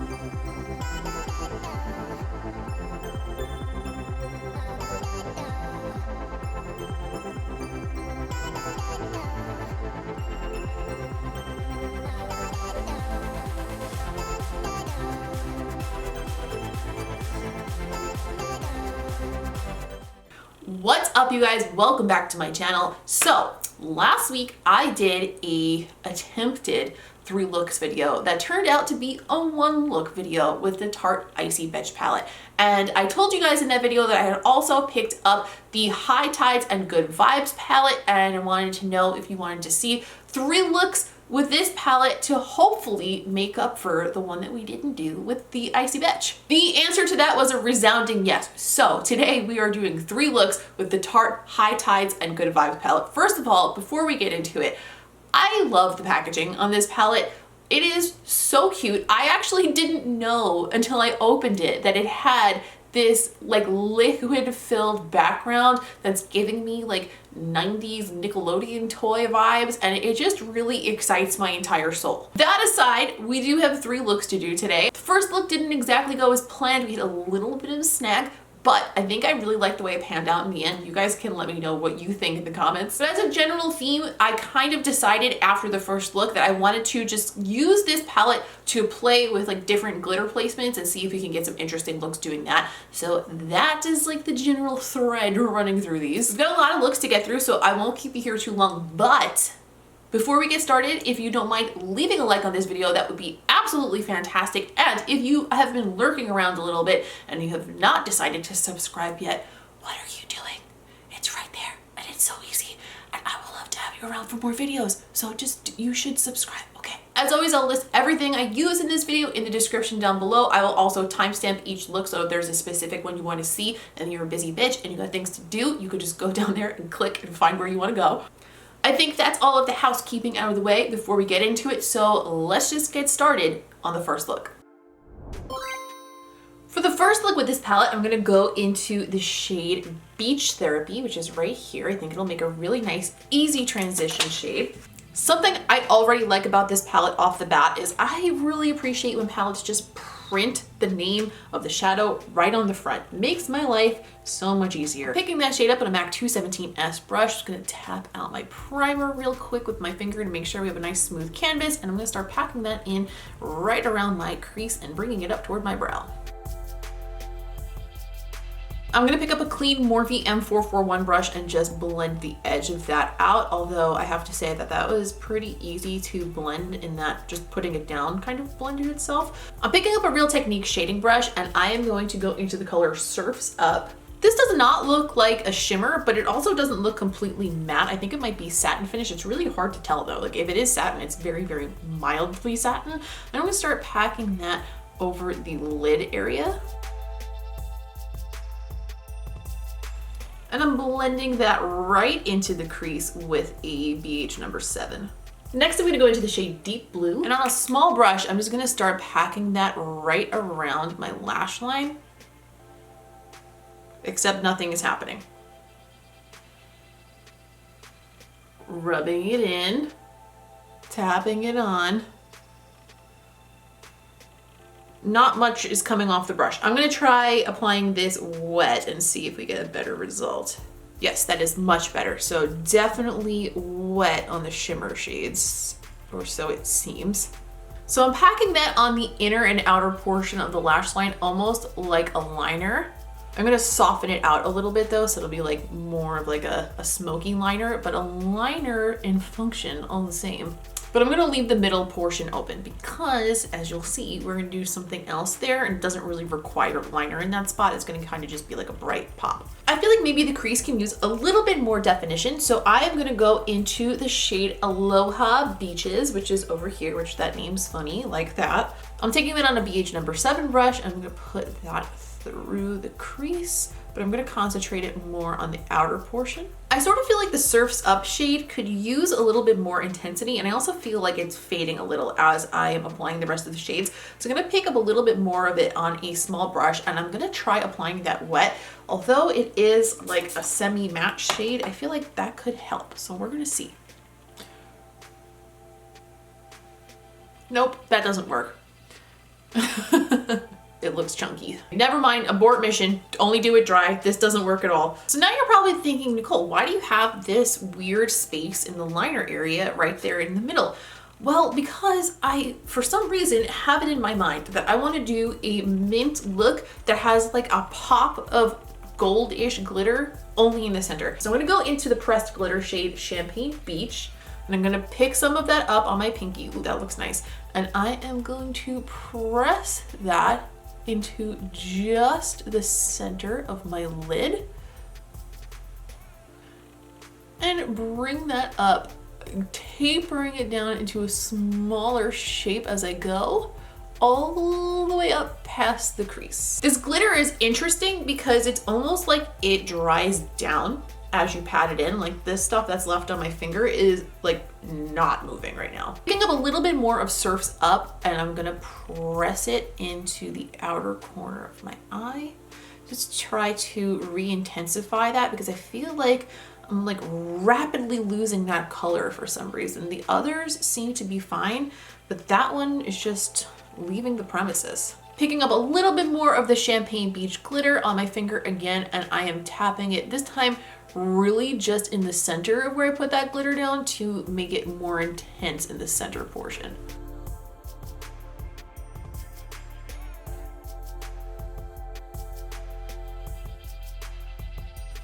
What's up, you guys? Welcome back to my channel. So last week I did a attempted 3 looks video that turned out to be a 1 look video with the Tarte Icy Beige palette. And I told you guys in that video that I had also picked up the High Tides and Good Vibes palette, and I wanted to know if you wanted to see 3 looks with this palette to hopefully make up for the one that we didn't do with the Icy Beige. The answer to that was a resounding yes. So today we are doing 3 looks with the Tarte High Tides and Good Vibes palette. First of all, before we get into it, I love the packaging on this palette. It is so cute. I actually didn't know until I opened it that it had this like liquid filled background that's giving me like 90s Nickelodeon toy vibes, and it just really excites my entire soul. That aside, we do have 3 looks to do today. The first look didn't exactly go as planned. We had a little bit of a snag, but I think I really liked the way it panned out in the end. You guys can let me know what you think in the comments. But as a general theme, I kind of decided after the first look that I wanted to just use this palette to play with like different glitter placements and see if we can get some interesting looks doing that. So that is like the general thread running through these. We've got a lot of looks to get through, so I won't keep you here too long, but before we get started, if you don't mind leaving a like on this video, that would be absolutely fantastic. And if you have been lurking around a little bit and you have not decided to subscribe yet, what are you doing? It's right there and it's so easy, and I would love to have you around for more videos. So you should subscribe, okay? As always, I'll list everything I use in this video in the description down below. I will also timestamp each look, so if there's a specific one you want to see and you're a busy bitch and you got things to do, you could just go down there and click and find where you want to go. I think that's all of the housekeeping out of the way before we get into it, so let's just get started on the first look. For the first look with this palette, I'm gonna go into the shade Beach Therapy, which is right here. I think it'll make a really nice, easy transition shade. Something I already like about this palette off the bat is I really appreciate when palettes just print the name of the shadow right on the front. It makes my life so much easier. Picking that shade up on a MAC 217S brush, just gonna tap out my primer real quick with my finger to make sure we have a nice smooth canvas, and I'm gonna start packing that in right around my crease and bringing it up toward my brow. I'm gonna pick up a clean Morphe M441 brush and just blend the edge of that out, although I have to say that that was pretty easy to blend in that just putting it down kind of blended itself. I'm picking up a Real Technique shading brush and I am going to go into the color Surf's Up. This does not look like a shimmer, but it also doesn't look completely matte. I think it might be satin finish. It's really hard to tell though. Like if it is satin, it's very, very mildly satin. And I'm gonna start packing that over the lid area. And I'm blending that right into the crease with a BH number 7. Next, I'm gonna go into the shade Deep Blue. And on a small brush, I'm just gonna start packing that right around my lash line. Except nothing is happening. Rubbing it in, tapping it on. Not much is coming off the brush. I'm gonna try applying this wet and see if we get a better result. Yes, that is much better. So definitely wet on the shimmer shades, or so it seems. So I'm packing that on the inner and outer portion of the lash line, almost like a liner. I'm gonna soften it out a little bit though, so it'll be like more of like a smoky liner, but a liner in function all the same. But I'm gonna leave the middle portion open because, as you'll see, we're gonna do something else there and it doesn't really require a liner in that spot. It's gonna kind of just be like a bright pop. I feel like maybe the crease can use a little bit more definition, so I am gonna go into the shade Aloha Beaches, which is over here, which that name's funny, like that. I'm taking that on a BH number 7 brush and I'm gonna put that through the crease, but I'm gonna concentrate it more on the outer portion. I sort of feel like the Surf's Up shade could use a little bit more intensity, and I also feel like it's fading a little as I am applying the rest of the shades. So I'm gonna pick up a little bit more of it on a small brush, and I'm gonna try applying that wet. Although it is like a semi-matte shade, I feel like that could help. So we're gonna see. Nope, that doesn't work. It looks chunky. Never mind, abort mission, only do it dry. This doesn't work at all. So now you're probably thinking, Nicole, why do you have this weird space in the liner area right there in the middle? Well, because I, for some reason, have it in my mind that I want to do a mint look that has like a pop of goldish glitter only in the center. So I'm gonna go into the pressed glitter shade Champagne Beach, and I'm gonna pick some of that up on my pinky. Ooh, that looks nice. And I am going to press that into just the center of my lid and bring that up, tapering it down into a smaller shape as I go, all the way up past the crease. This glitter is interesting because it's almost like it dries down as you pat it in. Like this stuff that's left on my finger is like not moving right now. Picking up a little bit more of Surf's Up, and I'm gonna press it into the outer corner of my eye. Just try to re-intensify that because I feel like I'm like rapidly losing that color for some reason. The others seem to be fine, but that one is just leaving the premises. Picking up a little bit more of the Champagne Beach glitter on my finger again, and I am tapping it this time really just in the center of where I put that glitter down to make it more intense in the center portion.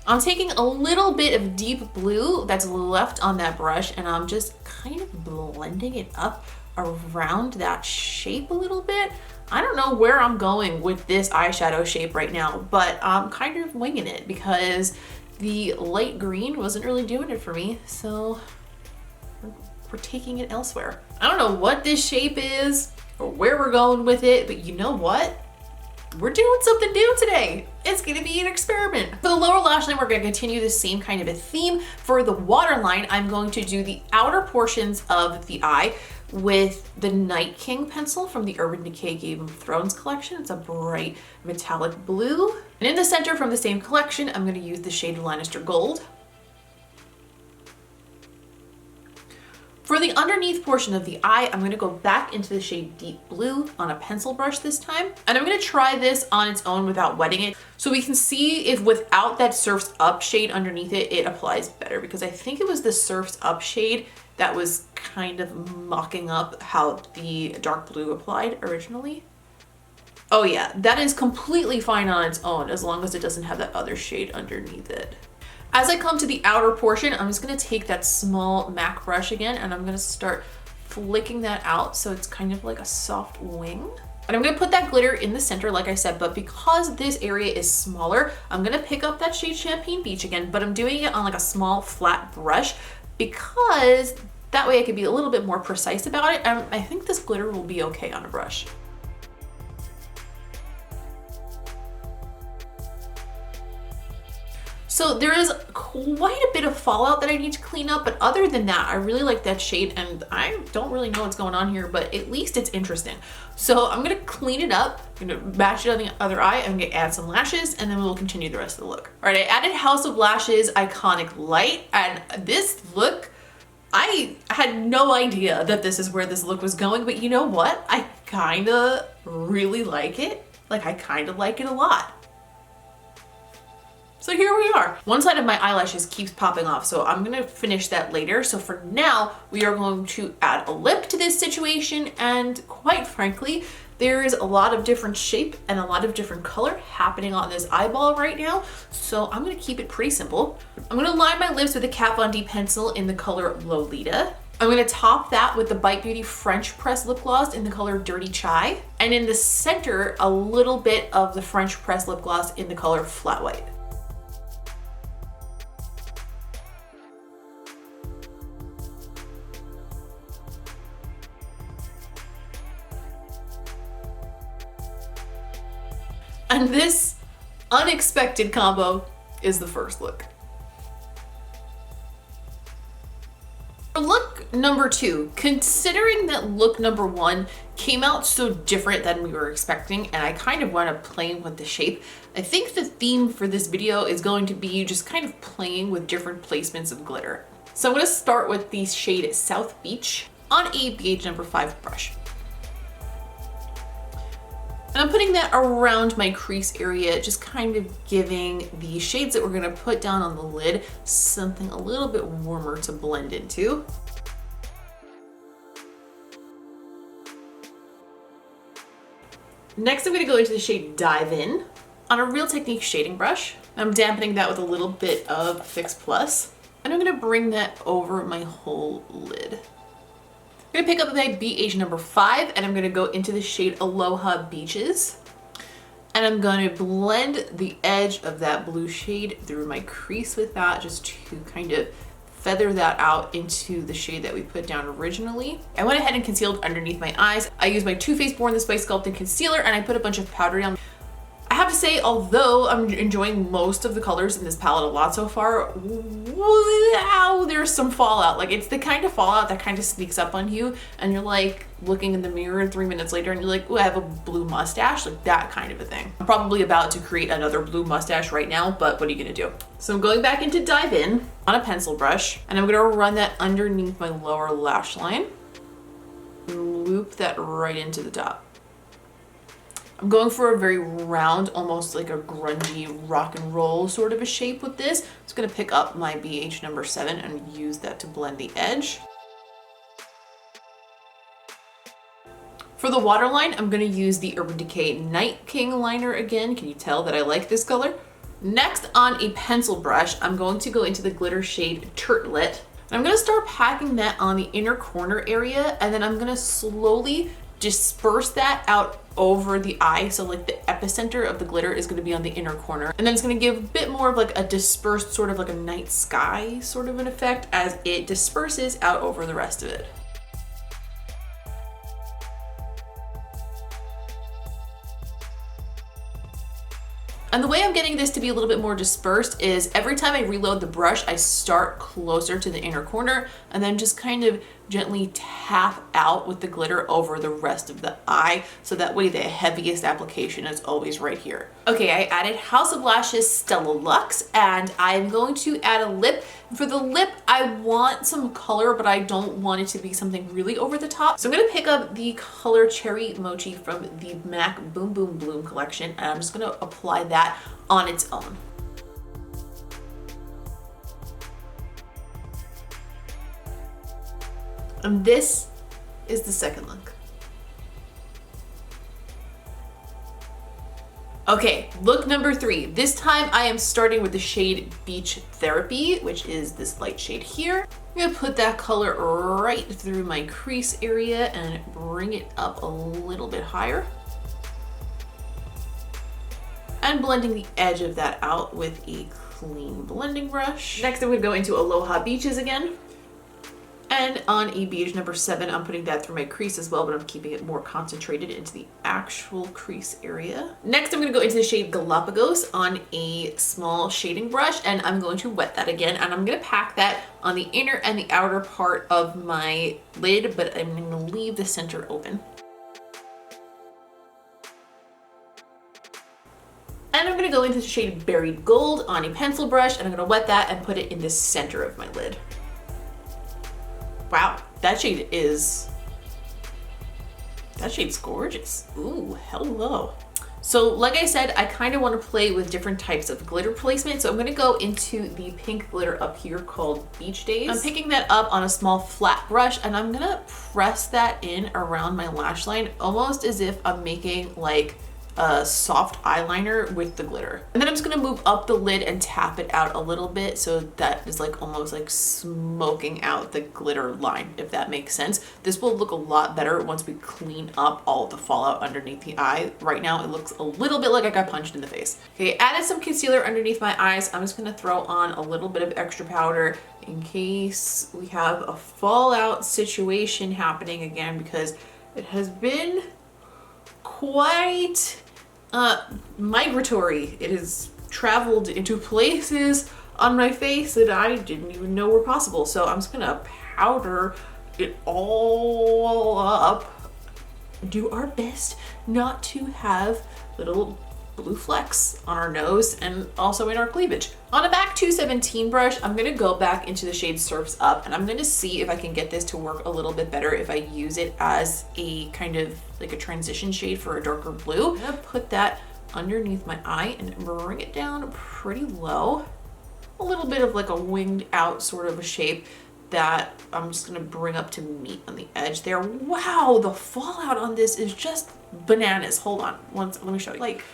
I'm taking a little bit of deep blue that's left on that brush, and I'm just kind of blending it up around that shape a little bit. I don't know where I'm going with this eyeshadow shape right now, but I'm kind of winging it because the light green wasn't really doing it for me, so we're taking it elsewhere. I don't know what this shape is or where we're going with it, but you know what? We're doing something new today. It's gonna be an experiment. For the lower lash line, we're gonna continue the same kind of a theme. For the waterline, I'm going to do the outer portions of the eye with the Night King pencil from the Urban Decay Game of Thrones collection. It's a bright metallic blue. And in the center from the same collection, I'm gonna use the shade Lannister Gold. For the underneath portion of the eye, I'm gonna go back into the shade Deep Blue on a pencil brush this time. And I'm gonna try this on its own without wetting it, so we can see if without that Surf's Up shade underneath it, it applies better, because I think it was the Surf's Up shade that was kind of mucking up how the dark blue applied originally. Oh yeah, that is completely fine on its own as long as it doesn't have that other shade underneath it. As I come to the outer portion, I'm just gonna take that small MAC brush again, and I'm gonna start flicking that out so it's kind of like a soft wing. And I'm gonna put that glitter in the center, like I said, but because this area is smaller, I'm gonna pick up that shade Champagne Beach again, but I'm doing it on like a small flat brush because that way I can be a little bit more precise about it. And I think this glitter will be okay on a brush. So there is quite a bit of fallout that I need to clean up, but other than that, I really like that shade, and I don't really know what's going on here, but at least it's interesting. So I'm gonna clean it up, I'm gonna match it on the other eye, I'm gonna add some lashes, and then we'll continue the rest of the look. All right, I added House of Lashes Iconic Light, and this look, I had no idea that this is where this look was going, but you know what? I kinda really like it. Like, I kinda like it a lot. So here we are. One side of my eyelashes keeps popping off, so I'm gonna finish that later. So for now, we are going to add a lip to this situation, and quite frankly, there is a lot of different shape and a lot of different color happening on this eyeball right now, so I'm gonna keep it pretty simple. I'm gonna line my lips with a Kat Von D pencil in the color Lolita. I'm gonna top that with the Bite Beauty French Press Lip Gloss in the color Dirty Chai. And in the center, a little bit of the French Press Lip Gloss in the color Flat White. And this unexpected combo is the first look. For look number 2, considering that look number 1 came out so different than we were expecting, and I kind of wound up playing with the shape, I think the theme for this video is going to be just kind of playing with different placements of glitter. So I'm gonna start with the shade South Beach on a BH number 5 brush. I'm putting that around my crease area, just kind of giving the shades that we're gonna put down on the lid something a little bit warmer to blend into. Next, I'm gonna go into the shade Dive In on a Real Technique shading brush. I'm dampening that with a little bit of Fix Plus, and I'm gonna bring that over my whole lid. I'm gonna pick up my BH number 5, and I'm gonna go into the shade Aloha Beaches. And I'm gonna blend the edge of that blue shade through my crease with that, just to kind of feather that out into the shade that we put down originally. I went ahead and concealed underneath my eyes. I used my Too Faced Born This Way Sculpting Concealer, and I put a bunch of powder down. I have to say, although I'm enjoying most of the colors in this palette a lot so far, wow, there's some fallout. Like, it's the kind of fallout that kind of sneaks up on you, and you're like looking in the mirror 3 minutes later and you're like, oh, I have a blue mustache, like that kind of a thing. I'm probably about to create another blue mustache right now, but what are you gonna do? So I'm going back into Dive In on a pencil brush, and I'm gonna run that underneath my lower lash line and loop that right into the top. I'm going for a very round, almost like a grungy rock and roll sort of a shape with this. I'm just gonna pick up my BH number 7 and use that to blend the edge. For the waterline, I'm gonna use the Urban Decay Night King liner again. Can you tell that I like this color? Next, on a pencil brush, I'm going to go into the glitter shade Turtlet. And I'm gonna start packing that on the inner corner area, and then I'm gonna slowly disperse that out over the eye. So like the epicenter of the glitter is gonna be on the inner corner. And then it's gonna give a bit more of like a dispersed, sort of like a night sky sort of an effect as it disperses out over the rest of it. And the way I'm getting this to be a little bit more dispersed is every time I reload the brush, I start closer to the inner corner and then just kind of gently tap out with the glitter over the rest of the eye, so that way the heaviest application is always right here. Okay, I added House of Lashes Stella Luxe, and I'm going to add a lip. For the lip, I want some color, but I don't want it to be something really over the top. So I'm gonna pick up the color Cherry Mochi from the MAC Boom Boom Bloom collection, and I'm just gonna apply that on its own. And this is the second look. Okay, look number 3. This time I am starting with the shade Beach Therapy, which is this light shade here. I'm gonna put that color right through my crease area and bring it up a little bit higher. And blending the edge of that out with a clean blending brush. Next, I'm gonna go into Aloha Beaches again. And on a BH number 7, I'm putting that through my crease as well, but I'm keeping it more concentrated into the actual crease area. Next, I'm gonna go into the shade Galapagos on a small shading brush, and I'm going to wet that again, and I'm gonna pack that on the inner and the outer part of my lid, but I'm gonna leave the center open. And I'm gonna go into the shade Buried Gold on a pencil brush, and I'm gonna wet that and put it in the center of my lid. Wow, that shade's gorgeous. Ooh, hello. So like I said, I kind of want to play with different types of glitter placement. So I'm gonna go into the pink glitter up here called Beach Days. I'm picking that up on a small flat brush, and I'm gonna press that in around my lash line, almost as if I'm making like a soft eyeliner with the glitter. And then I'm just gonna move up the lid and tap it out a little bit, so that is like almost like smoking out the glitter line, if that makes sense. This will look a lot better once we clean up all of the fallout underneath the eye. Right now it looks a little bit like I got punched in the face. Okay, added some concealer underneath my eyes. I'm just gonna throw on a little bit of extra powder in case we have a fallout situation happening again, because it has been quite migratory. It has traveled into places on my face that I didn't even know were possible. So I'm just gonna powder it all up, do our best not to have little blue flecks on our nose and also in our cleavage. On a MAC 217 brush, I'm gonna go back into the shade Surf's Up, and I'm gonna see if I can get this to work a little bit better if I use it as a kind of like a transition shade for a darker blue. I'm gonna put that underneath my eye and bring it down pretty low. A little bit of like a winged out sort of a shape that I'm just gonna bring up to meet on the edge there. Wow, the fallout on this is just bananas. Hold on, let me show you. Like,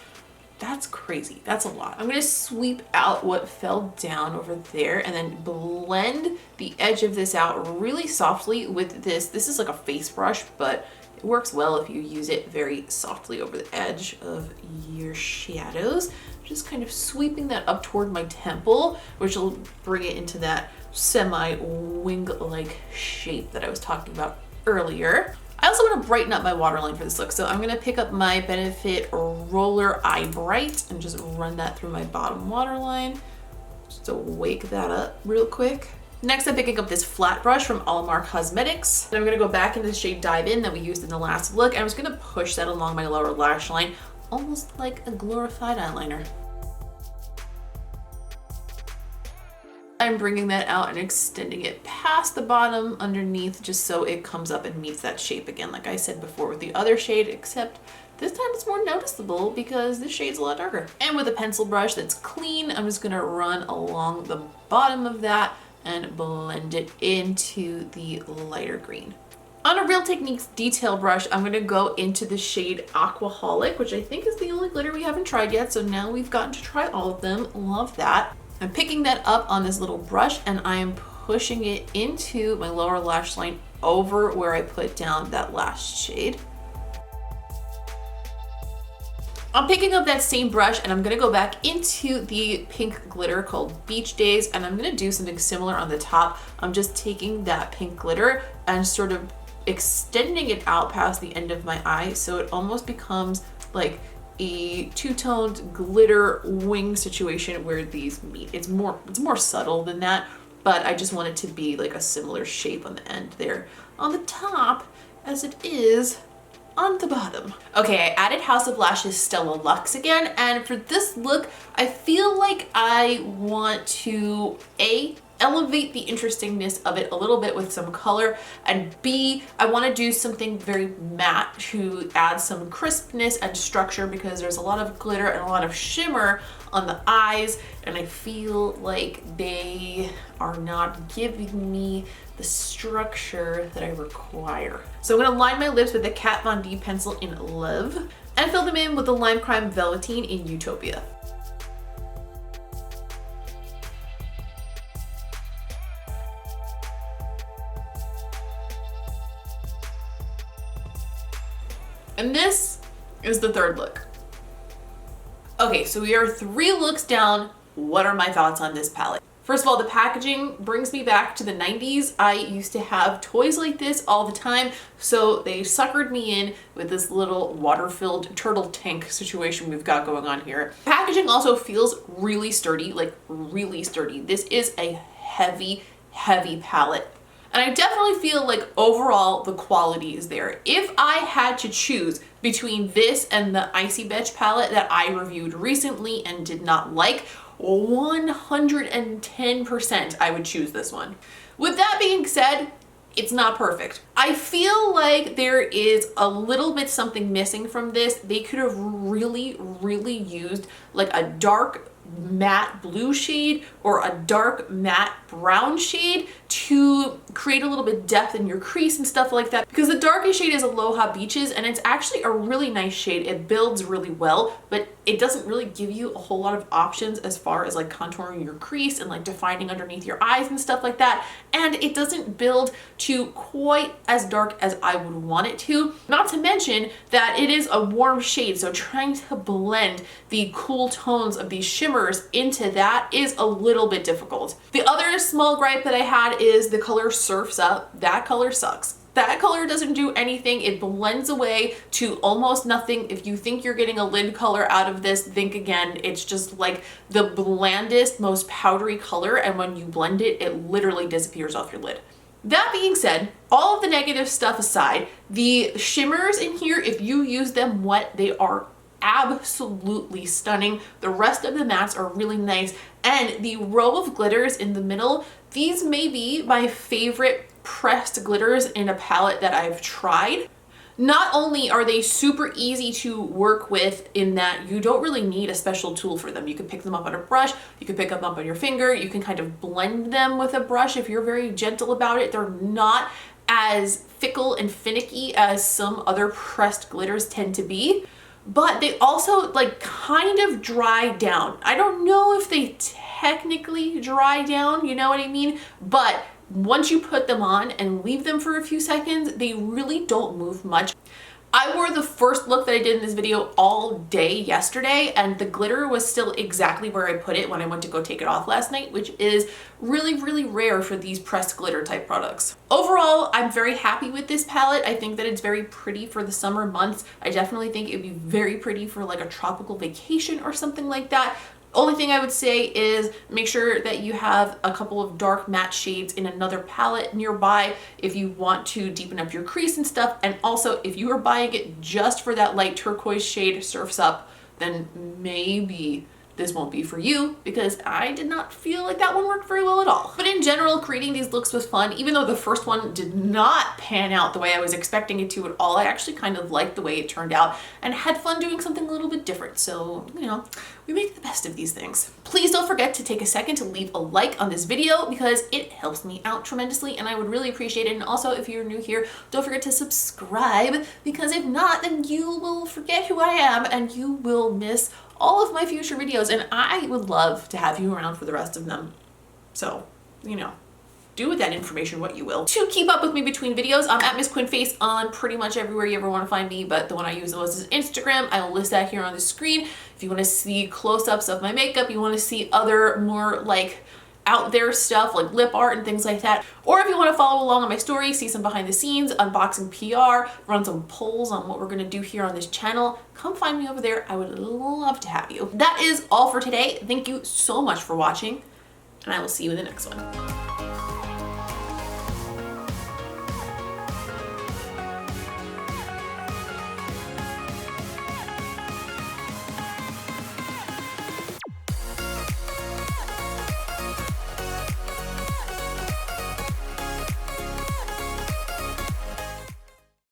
that's crazy, that's a lot. I'm gonna sweep out what fell down over there and then blend the edge of this out really softly with this. This is like a face brush, but it works well if you use it very softly over the edge of your shadows. Just kind of sweeping that up toward my temple, which will bring it into that semi-wing-like shape that I was talking about earlier. I also want to brighten up my waterline for this look, so I'm going to pick up my Benefit Roller Eye Bright and just run that through my bottom waterline, just to wake that up real quick. Next, I'm picking up this flat brush from Alamar Cosmetics. And I'm going to go back into the shade Dive In that we used in the last look, and I'm just going to push that along my lower lash line, almost like a glorified eyeliner. I'm bringing that out and extending it past the bottom underneath just so it comes up and meets that shape again, like I said before with the other shade, except this time it's more noticeable because this shade's a lot darker. And with a pencil brush that's clean, I'm just gonna run along the bottom of that and blend it into the lighter green. On a Real Techniques detail brush, I'm gonna go into the shade Aquaholic, which I think is the only glitter we haven't tried yet, so now we've gotten to try all of them. Love that. I'm picking that up on this little brush and I am pushing it into my lower lash line over where I put down that last shade. I'm picking up that same brush and I'm gonna go back into the pink glitter called Beach Days, and I'm gonna do something similar on the top. I'm just taking that pink glitter and sort of extending it out past the end of my eye so it almost becomes like a two-toned glitter wing situation where these meet. It's more subtle than that, but I just want it to be like a similar shape on the end there on the top as it is on the bottom. Okay, I added House of Lash's Stella Luxe again, and for this look, I feel like I want to elevate the interestingness of it a little bit with some color, and B, I want to do something very matte to add some crispness and structure because there's a lot of glitter and a lot of shimmer on the eyes, and I feel like they are not giving me the structure that I require. So I'm gonna line my lips with the Kat Von D pencil in Love and fill them in with the Lime Crime Velvetine in Utopia. And this is the third look. Okay, so we are 3 looks down. What are my thoughts on this palette? First of all, the packaging brings me back to the 90s. I used to have toys like this all the time, so they suckered me in with this little water-filled turtle tank situation we've got going on here. Packaging also feels really sturdy, like really sturdy. This is a heavy, heavy palette. And I definitely feel like overall the quality is there. If I had to choose between this and the Icy Beige palette that I reviewed recently and did not like, 110% I would choose this one. With that being said, it's not perfect. I feel like there is a little bit something missing from this. They could have really, really used like a dark matte blue shade or a dark matte brown shade to create a little bit depth in your crease and stuff like that, because the darkest shade is Aloha Beaches and it's actually a really nice shade. It builds really well, but it doesn't really give you a whole lot of options as far as like contouring your crease and like defining underneath your eyes and stuff like that, and it doesn't build to quite as dark as I would want it to. Not to mention that it is a warm shade, so trying to blend the cool tones of these shimmers into that is a little bit difficult. The other small gripe that I had is the color Surf's Up. That color sucks. That color doesn't do anything. It blends away to almost nothing. If you think you're getting a lid color out of this, think again. It's just like the blandest, most powdery color, and when you blend it, it literally disappears off your lid. That being said, all of the negative stuff aside, the shimmers in here, if you use them wet, they are absolutely stunning. The rest of the mattes are really nice. And the row of glitters in the middle, these may be my favorite pressed glitters in a palette that I've tried. Not only are they super easy to work with in that you don't really need a special tool for them. You can pick them up on a brush, you can pick them up on your finger, you can kind of blend them with a brush if you're very gentle about it. They're not as fickle and finicky as some other pressed glitters tend to be, but they also like kind of dry down. I don't know if they technically dry down, you know what I mean? But once you put them on and leave them for a few seconds, they really don't move much. I wore the first look that I did in this video all day yesterday, and the glitter was still exactly where I put it when I went to go take it off last night, which is really, really rare for these pressed glitter type products. Overall, I'm very happy with this palette. I think that it's very pretty for the summer months. I definitely think it would be very pretty for like a tropical vacation or something like that. Only thing I would say is make sure that you have a couple of dark matte shades in another palette nearby if you want to deepen up your crease and stuff. And also, if you are buying it just for that light turquoise shade Surf's Up, then maybe this won't be for you, because I did not feel like that one worked very well at all. But in general, creating these looks was fun. Even though the first one did not pan out the way I was expecting it to at all, I actually kind of liked the way it turned out and had fun doing something a little bit different. So, you know, we make the best of these things. Please don't forget to take a second to leave a like on this video because it helps me out tremendously and I would really appreciate it. And also, if you're new here, don't forget to subscribe, because if not, then you will forget who I am and you will miss all of my future videos, and I would love to have you around for the rest of them. So, you know, do with that information what you will. To keep up with me between videos, I'm at Miss Quinn Face on pretty much everywhere you ever want to find me, but the one I use the most is Instagram. I will list that here on the screen. If you want to see close-ups of my makeup, you want to see other more like out there stuff like lip art and things like that, or if you want to follow along on my story, see some behind the scenes, unboxing PR, run some polls on what we're going to do here on this channel, come find me over there. I would love to have you. That is all for today. Thank you so much for watching, and I will see you in the next one.